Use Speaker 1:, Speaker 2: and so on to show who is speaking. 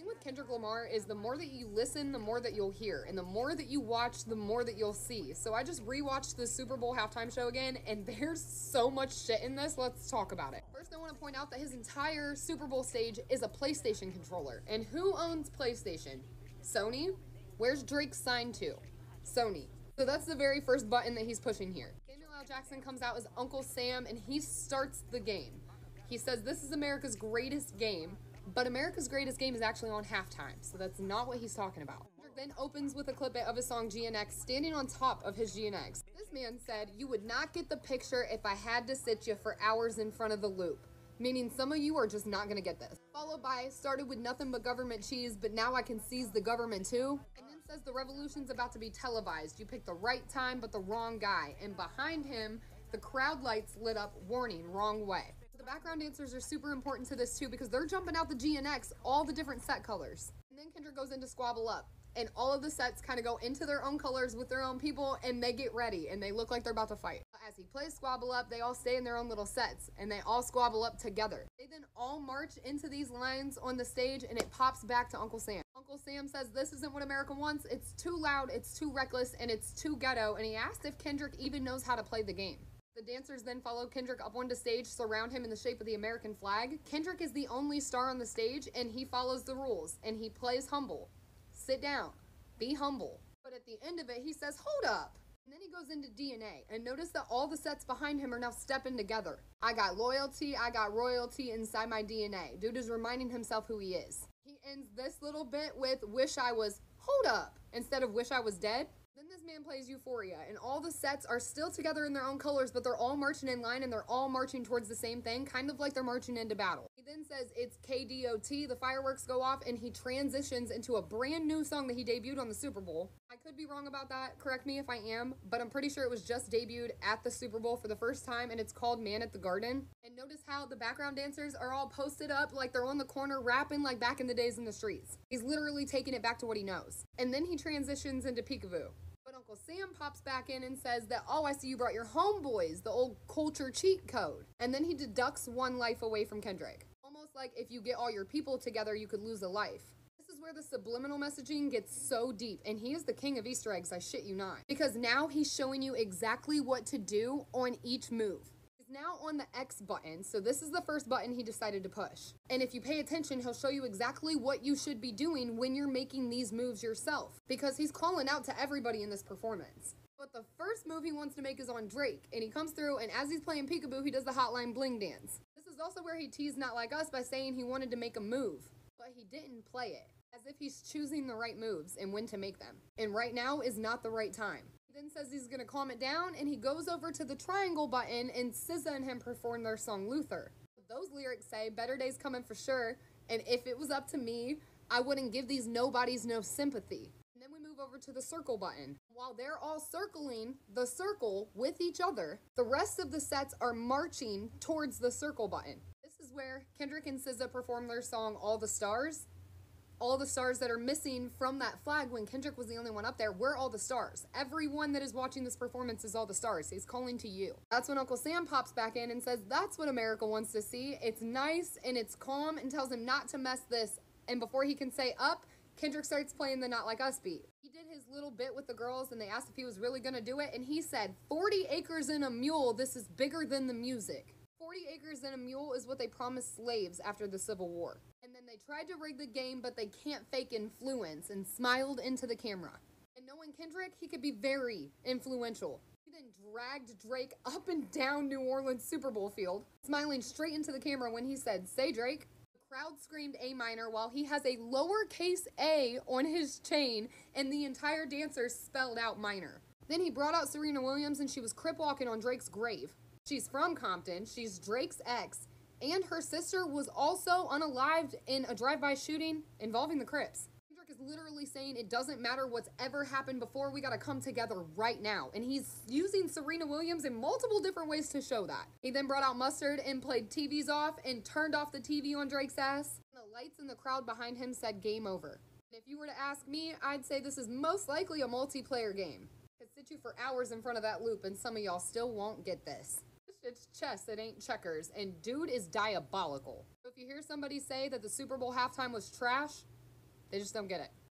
Speaker 1: thing with Kendrick Lamar is the more that you listen, the more that you'll hear. And the more that you watch, the more that you'll see. So I just rewatched the Super Bowl halftime show again, and there's so much shit in this. Let's talk about it. First, I want to point out that his entire Super Bowl stage is a PlayStation controller. And who owns PlayStation? Sony? Where's Drake signed to? Sony. So that's the very first button that he's pushing here. Samuel L. Jackson comes out as Uncle Sam, and he starts the game. He says this is America's greatest game. But America's greatest game is actually on halftime, so that's not what he's talking about. Kendrick then opens with a clip of his song GNX, standing on top of his GNX. This man said, "You would not get the picture if I had to sit you for hours in front of the loop." Meaning some of you are just not gonna get this. Followed by, "Started with nothing but government cheese, but now I can seize the government too." And then says the revolution's about to be televised. You picked the right time, but the wrong guy. And behind him, the crowd lights lit up, warning, wrong way. The background dancers are super important to this too because they're jumping out the GNX, all the different set colors. And then Kendrick goes into Squabble Up, and all of the sets kind of go into their own colors with their own people, and they get ready, and they look like they're about to fight. As he plays Squabble Up, they all stay in their own little sets, and they all squabble up together. They then all march into these lines on the stage, and it pops back to Uncle Sam. Uncle Sam says this isn't what America wants, it's too loud, it's too reckless, and it's too ghetto, and he asked if Kendrick even knows how to play the game. The dancers then follow Kendrick up onto stage, surround him in the shape of the American flag. Kendrick is the only star on the stage, and he follows the rules, and he plays humble. Sit down. Be humble. But at the end of it, he says, "Hold up." And then he goes into DNA, and notice that all the sets behind him are now stepping together. I got loyalty, I got royalty inside my DNA. Dude is reminding himself who he is. He ends this little bit with, "Wish I was, hold up," instead of "wish I was dead." Then this man plays Euphoria, and all the sets are still together in their own colors, but they're all marching in line, and they're all marching towards the same thing, kind of like they're marching into battle. He then says it's KDOT, the fireworks go off, and he transitions into a brand new song that he debuted on the Super Bowl. I could be wrong about that, correct me if I am, but I'm pretty sure it was just debuted at the Super Bowl for the first time, and it's called Man at the Garden. And notice how the background dancers are all posted up like they're on the corner rapping like back in the days in the streets. He's literally taking it back to what he knows. And then he transitions into Peekaboo. But Uncle Sam pops back in and says that, "Oh, I see you brought your homeboys, the old culture cheat code." And then he deducts one life away from Kendrick. Almost like if you get all your people together, you could lose a life. This is where the subliminal messaging gets so deep, and he is the king of Easter eggs, I shit you not. Because now he's showing you exactly what to do on each move. He's now on the X button, so this is the first button he decided to push. And if you pay attention, he'll show you exactly what you should be doing when you're making these moves yourself. Because he's calling out to everybody in this performance. But the first move he wants to make is on Drake, and he comes through, and as he's playing Peekaboo, he does the Hotline Bling dance. This is also where he teased Not Like Us by saying he wanted to make a move, but he didn't play it, as if he's choosing the right moves and when to make them. And right now is not the right time. Then says he's gonna calm it down, and he goes over to the triangle button, and SZA and him perform their song Luther. Those lyrics say, "Better days coming for sure, and if it was up to me, I wouldn't give these nobodies no sympathy." And then we move over to the circle button. While they're all circling the circle with each other, the rest of the sets are marching towards the circle button. This is where Kendrick and SZA perform their song All the Stars. All the stars that are missing from that flag when Kendrick was the only one up there, we're all the stars. Everyone that is watching this performance is all the stars. He's calling to you. That's when Uncle Sam pops back in and says that's what America wants to see. It's nice and it's calm, and tells him not to mess this. And before he can say up, Kendrick starts playing the Not Like Us beat. He did his little bit with the girls, and they asked if he was really gonna do it, and he said, 40 acres and a mule, this is bigger than the music. 40 acres and a mule is what they promised slaves after the Civil War. And then they tried to rig the game, but they can't fake influence, and smiled into the camera. And knowing Kendrick, he could be very influential. He then dragged Drake up and down New Orleans Super Bowl field, smiling straight into the camera when he said, "Say Drake." The crowd screamed A minor while he has a lowercase a on his chain, and the entire dancer spelled out minor. Then he brought out Serena Williams, and she was crip walking on Drake's grave. She's from Compton, she's Drake's ex, and her sister was also unalived in a drive-by shooting involving the Crips. Kendrick is literally saying it doesn't matter what's ever happened before, we gotta come together right now. And he's using Serena Williams in multiple different ways to show that. He then brought out Mustard and played TVs off and turned off the TV on Drake's ass. And the lights in the crowd behind him said game over. And if you were to ask me, I'd say this is most likely a multiplayer game. Could sit you for hours in front of that loop, and some of y'all still won't get this. It's chess, it ain't checkers, and dude is diabolical. So if you hear somebody say that the Super Bowl halftime was trash, They just don't get it.